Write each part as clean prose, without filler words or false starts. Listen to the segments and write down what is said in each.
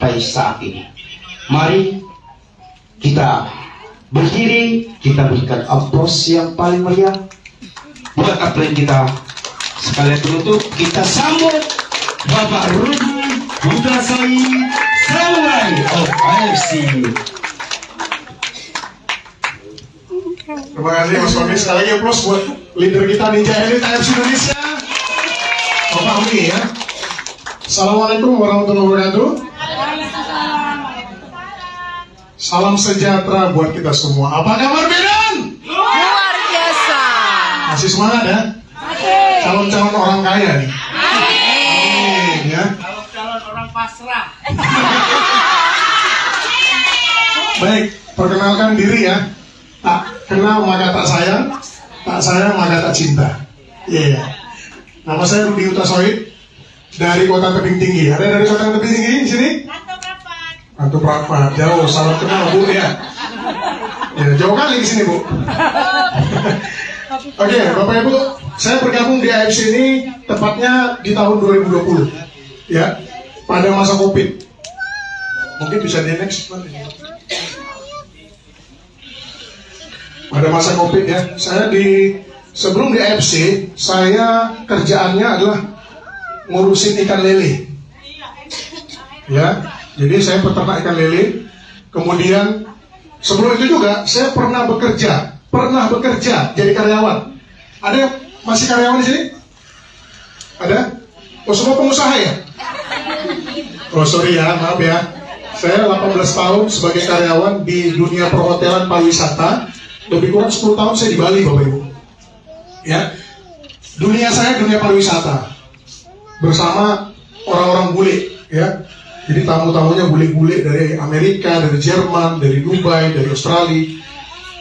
sampai saat ini. Mari kita berdiri, kita berikan aplaus yang paling meriah buat atlet kita. Sekalian penutup, kita sambut Bapak Rudi Putra Said Samurai of AFC. Terima kasih Mas Fahmi. Sekali lagi aplaus buat leader kita Ninja Elite AFC Indonesia, Bapak Fahmi ya. Assalamualaikum warahmatullahi wabarakatuh. Salam sejahtera buat kita semua. Apa kabar Medan? Luar biasa. Masih semangat ya? Calon-calon orang kaya nih. Amin ya. Calon orang pasrah. Baik, perkenalkan diri ya. Tak kenal maka tak sayang maka tak cinta. Iya. Nama saya Rudi Putra Said dari Kota Tebing Tinggi. Ada dari Kota Tebing Tinggi di sini? Antum Prapat. Jauh, salam kenal Bu ya. Ya, jauh kali di sini Bu. Oke, Bapak Ibu, saya bergabung di AFC ini tepatnya di tahun 2020. Ya, pada masa Covid. Mungkin bisa di next. Pada masa Covid ya, sebelum di AFC, saya kerjaannya adalah ngurusin ikan lele. Ya, jadi saya peternak ikan lele. Kemudian sebelum itu juga saya pernah bekerja jadi karyawan. Ada masih karyawan di sini? Ada? Oh, semua pengusaha ya? Oh sorry ya, maaf ya. Saya 18 tahun sebagai karyawan di dunia perhotelan pariwisata. Lebih kurang 10 tahun saya di Bali, Bapak Ibu. Ya, dunia saya dunia pariwisata bersama orang-orang bule, ya. Jadi tamu-tamunya bule-bule dari Amerika, dari Jerman, dari Dubai, dari Australia.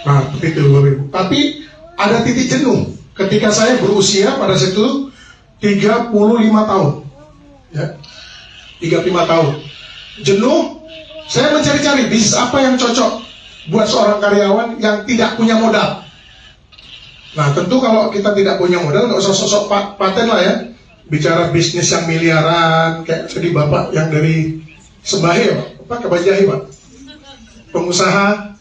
Nah, begitu Bapak Ibu. Tapi ada titik jenuh ketika saya berusia pada saat itu 35 tahun, ya, 35 tahun. Jenuh, saya mencari-cari bisnis apa yang cocok buat seorang karyawan yang tidak punya modal. Nah tentu kalau kita tidak punya modal, nggak usah sosok paten lah ya. Bicara bisnis yang miliaran, kayak tadi Bapak yang dari Sebahe Pak, apa Kebajahi Pak, pengusaha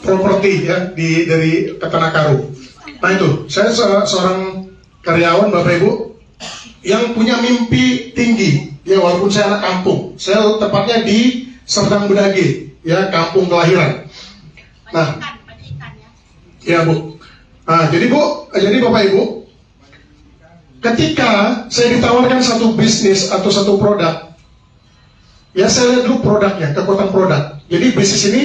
properti ya dari Ketanakaru. Nah itu, saya seorang karyawan Bapak Ibu yang punya mimpi tinggi. Ya walaupun saya anak kampung, saya tepatnya di Serdang Bedage, ya kampung kelahiran. Nah, ya Bu. Nah, jadi Bapak Ibu, ketika saya ditawarkan satu bisnis atau satu produk, ya saya lihat dulu produknya, kekuatan produk. Jadi bisnis ini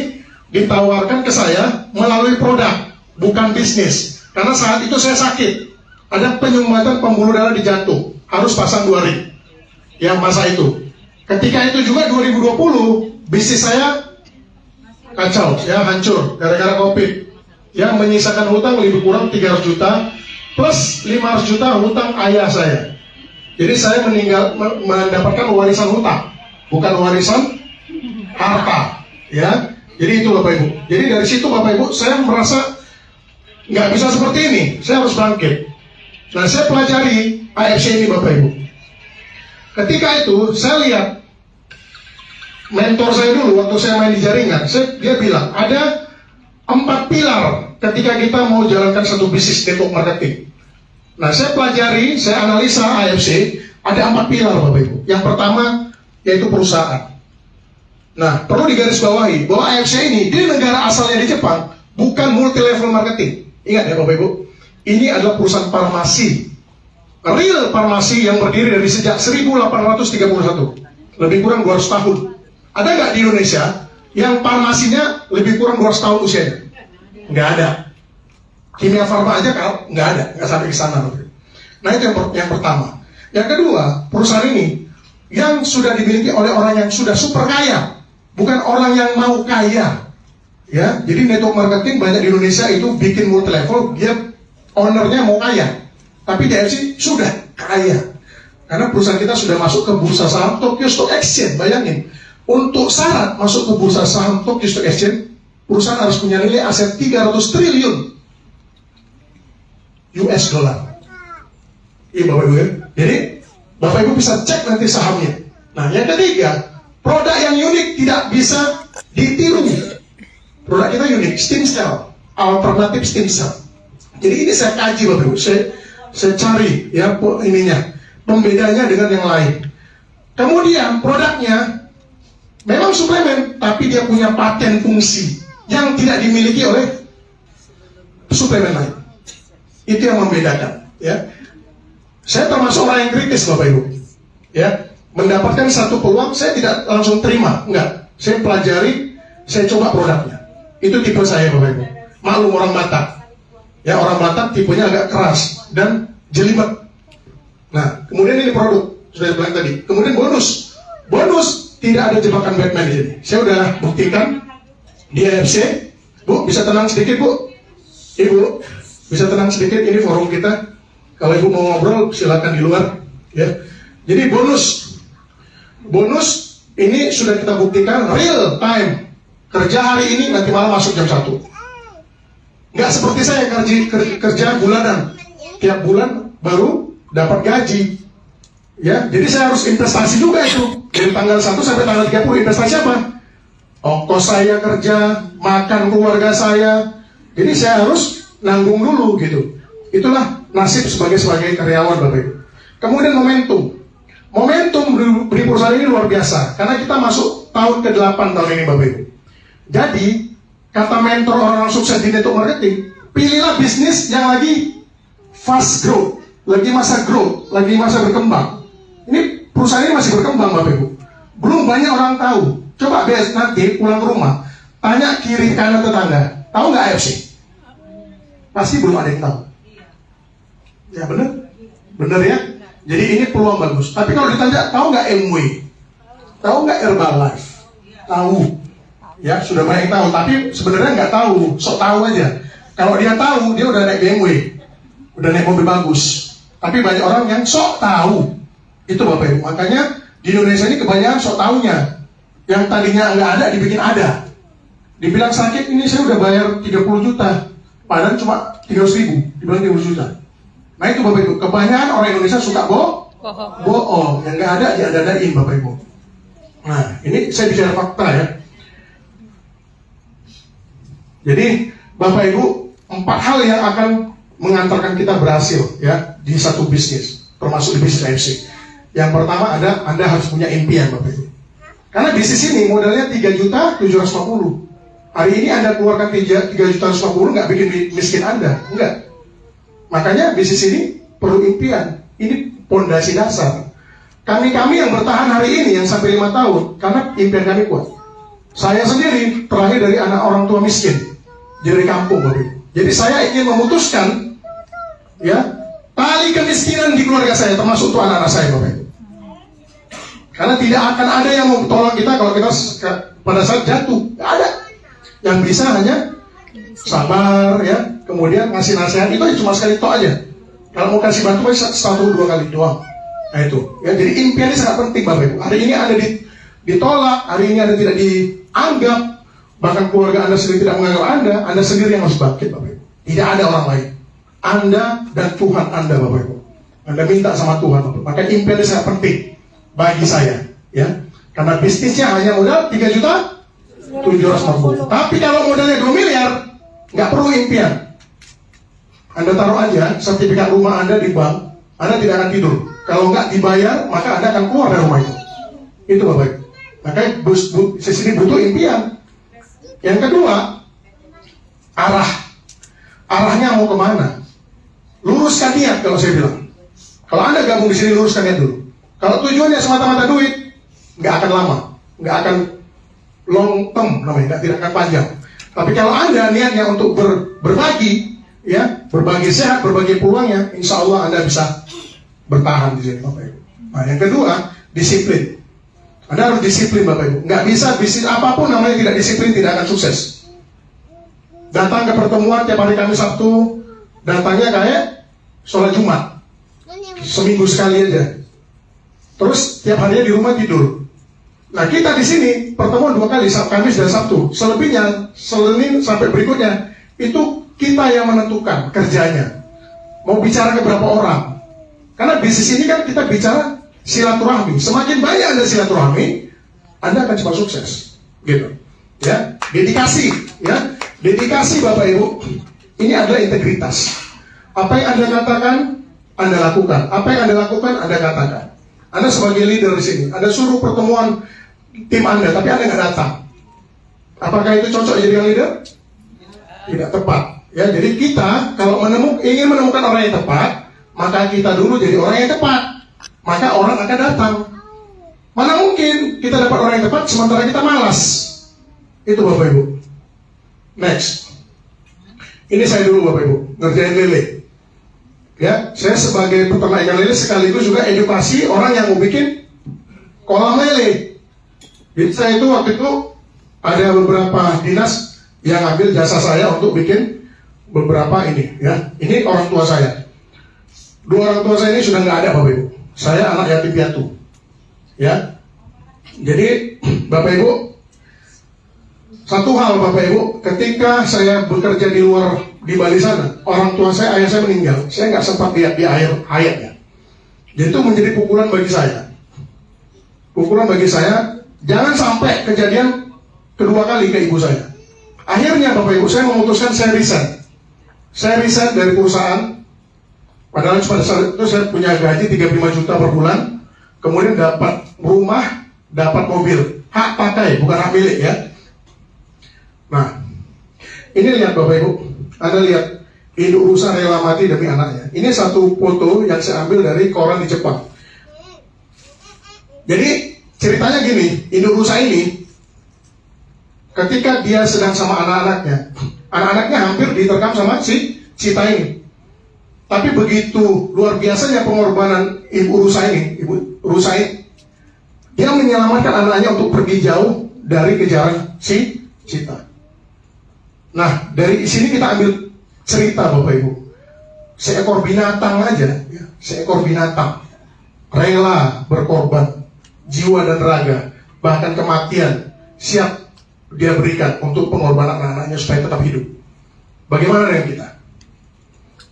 ditawarkan ke saya melalui produk, bukan bisnis. Karena saat itu saya sakit, ada penyumbatan pembuluh darah di jantung, harus pasang 2 ring. Ya masa itu. Ketika itu juga 2020, bisnis saya kacau, ya hancur gara-gara Covid. Yang menyisakan hutang lebih kurang 300 juta plus 500 juta hutang ayah saya. Jadi saya mendapatkan warisan hutang, bukan warisan harta, ya. Jadi itu Bapak Ibu. Jadi dari situ Bapak Ibu, saya merasa nggak bisa seperti ini, saya harus bangkit. Nah, saya pelajari AFC ini Bapak Ibu. Ketika itu saya lihat mentor saya dulu waktu saya main di jaringan, dia bilang ada 4 pilar ketika kita mau jalankan satu bisnis network marketing. Nah, saya pelajari, saya analisa AFC, ada 4 pilar Bapak Ibu. Yang pertama yaitu perusahaan. Nah, perlu digarisbawahi bahwa AFC ini di negara asalnya di Jepang bukan multi level marketing. Ingat ya Bapak Ibu, ini adalah perusahaan farmasi, real farmasi yang berdiri dari sejak 1831, lebih kurang 200 tahun. Ada nggak di Indonesia yang farmasinya lebih kurang 200 tahun usianya? Nggak ada. Kimia Farma aja kalau nggak ada, nggak sampai ke sana. Nah itu yang pertama. Yang kedua, perusahaan ini yang sudah dimiliki oleh orang yang sudah super kaya, bukan orang yang mau kaya. Ya, jadi network marketing banyak di Indonesia itu bikin multi level, dia ownernya mau kaya, tapi DFC sudah kaya. Karena perusahaan kita sudah masuk ke bursa saham Tokyo Stock Exchange. Bayangin, untuk syarat masuk ke bursa saham Tokyo Stock Exchange, perusahaan harus punya nilai aset 300 triliun US dollar. Iya Bapak Ibu ya. Jadi Bapak Ibu bisa cek nanti sahamnya. Nah yang ketiga, produk yang tidak bisa ditiru. Produk kita unik, stem cell, alternatif stem cell. Jadi ini saya kaji Bapak Ibu, saya cari ya ininya, pembedanya dengan yang lain. Kemudian produknya memang suplemen, tapi dia punya paten fungsi yang tidak dimiliki oleh suplemen lain. Itu yang membedakan. Ya, saya termasuk orang yang kritis Bapak Ibu. Ya, mendapatkan satu peluang saya tidak langsung terima, enggak. Saya pelajari, saya coba produknya. Itu tipe saya Bapak Ibu. Maklum orang Batak. Ya, orang Batak tipenya agak keras dan jelimet. Nah, kemudian ini produk sudah saya bilang tadi. Kemudian bonus tidak ada jebakan Batman di sini. Saya udah buktikan di AFC. Bu, bisa tenang sedikit Bu. Ibu, bisa tenang sedikit. Ini forum kita. Kalau Ibu mau ngobrol, silakan di luar. Ya. Jadi bonus ini sudah kita buktikan real time. Kerja hari ini, nanti malam masuk jam 1. Nggak seperti saya kerja bulanan. Tiap bulan baru dapat gaji. Ya, jadi saya harus investasi juga itu. Dari tanggal 1 sampai tanggal 30 investasi apa? Ongkos saya kerja, makan keluarga saya. Jadi saya harus nanggung dulu gitu. Itulah nasib sebagai karyawan Bapak Ibu. Kemudian Momentum di perusahaan ini luar biasa. Karena kita masuk tahun ke-8 tahun ini Bapak Ibu. Jadi, kata mentor orang sukses di network marketing, pilihlah bisnis yang lagi fast growth, lagi masa growth, lagi masa berkembang. Ini perusahaan ini masih berkembang Bapak Ibu. Belum banyak orang tahu. Coba nanti pulang ke rumah, tanya kiri kanan tetangga, tahu nggak AFC? Pasti belum ada yang tahu. Ya benar? Benar ya? Jadi ini peluang bagus. Tapi kalau ditanya, tahu nggak MW? Tahu nggak Herbalife? Tahu. Ya, sudah banyak yang tahu. Tapi sebenarnya nggak tahu. Sok tahu aja. Kalau dia tahu, dia udah naik BMW. Udah naik mobil bagus. Tapi banyak orang yang sok tahu. Itu Bapak Ibu. Makanya di Indonesia ini kebanyakan sok tahunya. Yang tadinya nggak ada, dibikin ada. Dibilang sakit, ini saya udah bayar 30 juta. Padahal cuma 300.000. Dibilang 30 juta. Nah itu Bapak Ibu, kebanyakan orang Indonesia suka bohong. Yang nggak ada diada-adain Bapak Ibu. Nah ini saya bicara fakta ya. Jadi Bapak Ibu, 4 hal yang akan mengantarkan kita berhasil ya di satu bisnis, termasuk di bisnis AFC. Yang pertama ada Anda harus punya impian Bapak Ibu. Karena bisnis ini modalnya 3.750. Hari ini Anda keluarkan 3.750 nggak bikin miskin Anda, enggak. Makanya bisnis ini perlu impian. Ini pondasi dasar. Kami yang bertahan hari ini yang sampai 5 tahun karena impian kami kuat. Saya sendiri terakhir dari anak orang tua miskin dari kampung Bapak Ibu. Jadi saya ingin memutuskan ya tali kemiskinan di keluarga saya, termasuk untuk anak-anak saya Bapak Ibu. Karena tidak akan ada yang mau tolong kita kalau kita pada saat jatuh. Tidak ada. Yang bisa hanya sabar ya, kemudian ngasih nasihat itu cuma sekali toh aja. Kalau mau kasih bantu 1-2 kali doang. Nah itu ya, jadi impian ini sangat penting Bapak Ibu. Hari ini Anda ditolak, hari ini Anda tidak dianggap, bahkan keluarga Anda sendiri tidak menganggap Anda sendiri yang harus bangkit Bapak Ibu. Tidak ada orang lain. Anda dan Tuhan Anda Bapak Ibu. Anda minta sama Tuhan Bapak Ibu. Maka impian ini sangat penting bagi saya ya. Karena bisnisnya hanya modal 3.750. Tapi kalau modalnya 2 miliar, nggak perlu impian. Anda taruh aja sertifikat rumah Anda di bank, Anda tidak akan tidur. Kalau nggak dibayar, maka Anda akan keluar dari rumah itu. Itu Bapak Ibu. Makanya sini butuh impian. Yang kedua, arahnya mau kemana? Luruskan niat kalau saya bilang. Kalau Anda gabung di sini, luruskan niat dulu. Kalau tujuannya semata-mata duit, nggak akan lama, nggak akan long term namanya, tidak akan panjang. Tapi kalau Anda niatnya untuk berbagi, ya, berbagi sehat, berbagi peluangnya, insya Allah Anda bisa bertahan di sini, Bapak Ibu. Nah, yang kedua, disiplin. Anda harus disiplin, Bapak Ibu. Nggak bisa bisnis apapun namanya tidak disiplin, tidak akan sukses. Datang ke pertemuan tiap hari Kamis Sabtu, datangnya kayak sholat Jumat, seminggu sekali aja. Terus tiap harinya di rumah tidur. Nah kita di sini pertemuan 2 kali, Kamis dan Sabtu. Selebihnya, Senin sampai berikutnya, itu kita yang menentukan kerjanya. Mau bicara ke berapa orang. Karena bisnis ini kan kita bicara silaturahmi. Semakin banyak Anda silaturahmi, Anda akan cepat sukses, gitu. Ya, dedikasi, ya, dedikasi Bapak Ibu. Ini adalah integritas. Apa yang Anda katakan, Anda lakukan. Apa yang Anda lakukan, Anda katakan. Anda sebagai leader di sini, Anda suruh pertemuan tim Anda, tapi Anda nggak datang. Apakah itu cocok jadi leader? Tidak tepat. Ya, jadi kita kalau ingin menemukan orang yang tepat, maka kita dulu jadi orang yang tepat. Maka orang akan datang. Mana mungkin kita dapat orang yang tepat sementara kita malas. Itu Bapak Ibu. Next. Ini saya dulu Bapak Ibu, ngerjain lele. Ya, saya sebagai peternak ikan lele sekaligus juga edukasi orang yang mau bikin kolam lele. Jadi saya itu waktu itu ada beberapa dinas yang ambil jasa saya untuk bikin beberapa ini. Ya, ini orang tua saya. Dua orang tua saya ini sudah nggak ada Bapak Ibu. Saya anak yatim piatu. Ya, jadi Bapak Ibu, satu hal Bapak Ibu, ketika saya bekerja di luar di Bali sana, orang tua saya, ayah saya meninggal. Saya nggak sempat lihat di akhir hayatnya. Jadi itu menjadi pukulan bagi saya. Pukulan bagi saya, jangan sampai kejadian kedua kali ke ibu saya. Akhirnya Bapak Ibu, saya memutuskan saya resign. Saya resign dari perusahaan. Padahal pada saat itu saya punya gaji 35 juta per bulan. Kemudian dapat rumah, dapat mobil, hak pakai, bukan hak milik ya. Nah, ini lihat Bapak Ibu, Anda lihat, induk rusa rela mati demi anaknya. Ini satu foto yang saya ambil dari koran di Jepang. Jadi ceritanya gini, induk rusa ini, ketika dia sedang sama anak-anaknya hampir diterkam sama si cita ini. Tapi begitu luar biasanya pengorbanan ibu rusa ini, dia menyelamatkan anaknya untuk pergi jauh dari kejaran si cita. Nah, dari sini kita ambil cerita Bapak Ibu. Seekor binatang aja, ya, seekor binatang rela berkorban jiwa dan raga, bahkan kematian siap dia berikan untuk pengorbanan anak-anaknya supaya tetap hidup. Bagaimana dengan kita?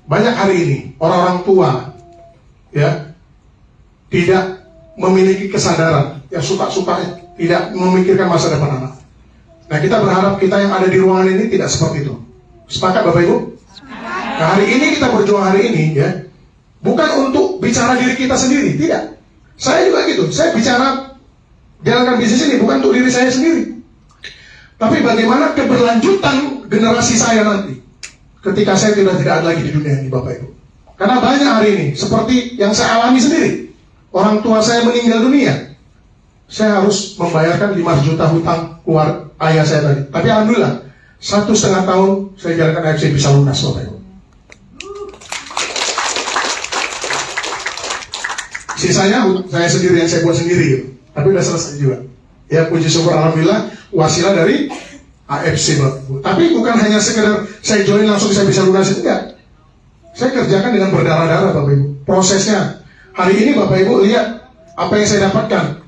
Banyak hari ini orang-orang tua ya tidak memiliki kesadaran, yang suka-suka tidak memikirkan masa depan anak. Nah, kita berharap kita yang ada di ruangan ini tidak seperti itu. Sepakat Bapak Ibu? Nah, hari ini kita berjuang hari ini ya, bukan untuk bicara diri kita sendiri, tidak. Saya juga gitu, saya bicara jalankan bisnis ini bukan untuk diri saya sendiri, tapi bagaimana keberlanjutan generasi saya nanti ketika saya tidak ada lagi di dunia ini Bapak Ibu. Karena banyak hari ini seperti yang saya alami sendiri. Orang tua saya meninggal dunia, saya harus membayarkan 5 juta hutang keluar ayah saya tadi. Tapi alhamdulillah 1,5 tahun saya jalankan AFC bisa lunas Bapak Ibu. Sisanya saya sendiri yang saya buat sendiri gitu. Tapi udah selesai juga. Ya puji syukur alhamdulillah wasilah dari AFC Bapak Ibu. Tapi bukan hanya sekedar saya join langsung saya bisa lunasin, enggak. Saya kerjakan dengan berdarah-darah Bapak Ibu. Prosesnya. Hari ini Bapak Ibu lihat apa yang saya dapatkan.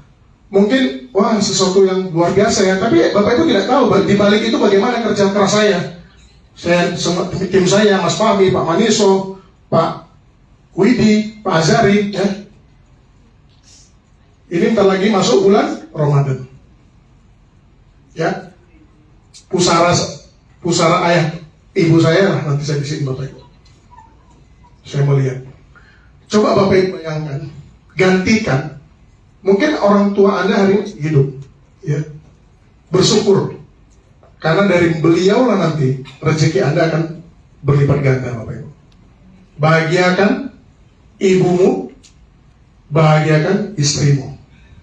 Mungkin wah sesuatu yang luar biasa ya. Tapi Bapak Ibu tidak tahu di balik itu bagaimana kerja keras saya. Saya semua tim saya, Mas Fahmi, Pak Maniso, Pak Widi, Pak Azari ya. Ini bentar lagi masuk bulan Ramadan. Ya. Pusara ayah ibu saya lah nanti saya di sini Bapak Ibu. Saya melihat. Coba Bapak Ibu bayangkan, gantikan. Mungkin orang tua Anda hari ini hidup, ya, bersyukur. Karena dari beliau lah nanti rezeki Anda akan berlipat ganda Bapak Ibu. Bahagiakan ibumu, bahagiakan istrimu.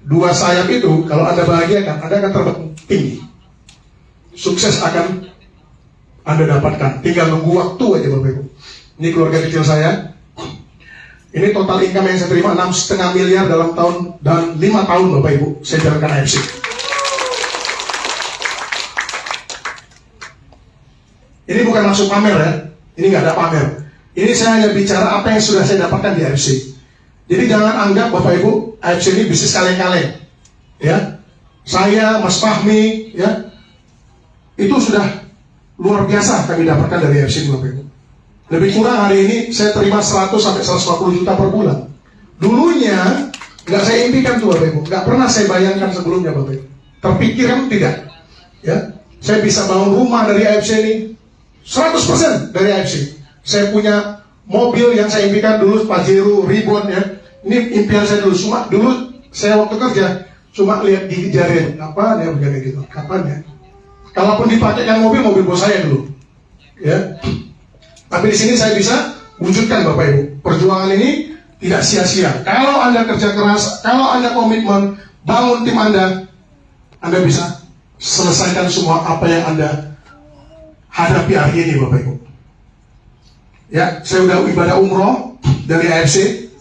Dua sayap itu kalau Anda bahagiakan, Anda akan terbang tinggi. Sukses akan Anda dapatkan. Tinggal nunggu waktu aja Bapak Ibu. Ini keluarga kecil saya. Ini total income yang saya terima 6,5 miliar dalam tahun dan 5 tahun Bapak Ibu saya jalankan AFC. Ini bukan maksud pamer ya. Ini nggak ada pamer. Ini saya hanya bicara apa yang sudah saya dapatkan di AFC. Jadi jangan anggap Bapak Ibu AFC ini bisnis kaleng-kaleng. Ya, saya, Mas Fahmi, ya, itu sudah luar biasa kami dapatkan dari AFC Bapak Ibu. Lebih kurang hari ini saya terima 100 sampai 150 juta per bulan. Dulunya nggak saya impikan tuh Bapak Ibu, nggak pernah saya bayangkan sebelumnya Bapak Ibu. terpikirkan tidak. Ya, saya bisa bangun rumah dari AFC ini 100% dari AFC. Saya punya mobil yang saya impikan dulu, Pajero, Ribbon ya. Ini impian saya dulu. Cuma dulu saya waktu kerja cuma lihat di jari, kapan ya begini gitu, kapan ya. Kalaupun dipakaikan mobil bos saya dulu. Ya. Tapi di sini saya bisa wujudkan Bapak Ibu. Perjuangan ini tidak sia-sia. Kalau Anda kerja keras, kalau Anda komitmen, bangun tim Anda bisa selesaikan semua apa yang Anda hadapi hari ini Bapak Ibu. Ya, saya udah ibadah umroh dari AFC.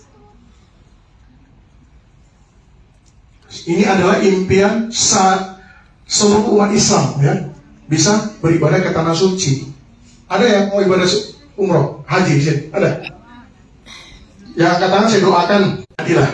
Ini adalah impian seluruh umat Islam ya, bisa beribadah ke tanah suci. Ada yang mau ibadah umroh, haji di sini? Ada? Yang angkat tangan saya doakan adilah.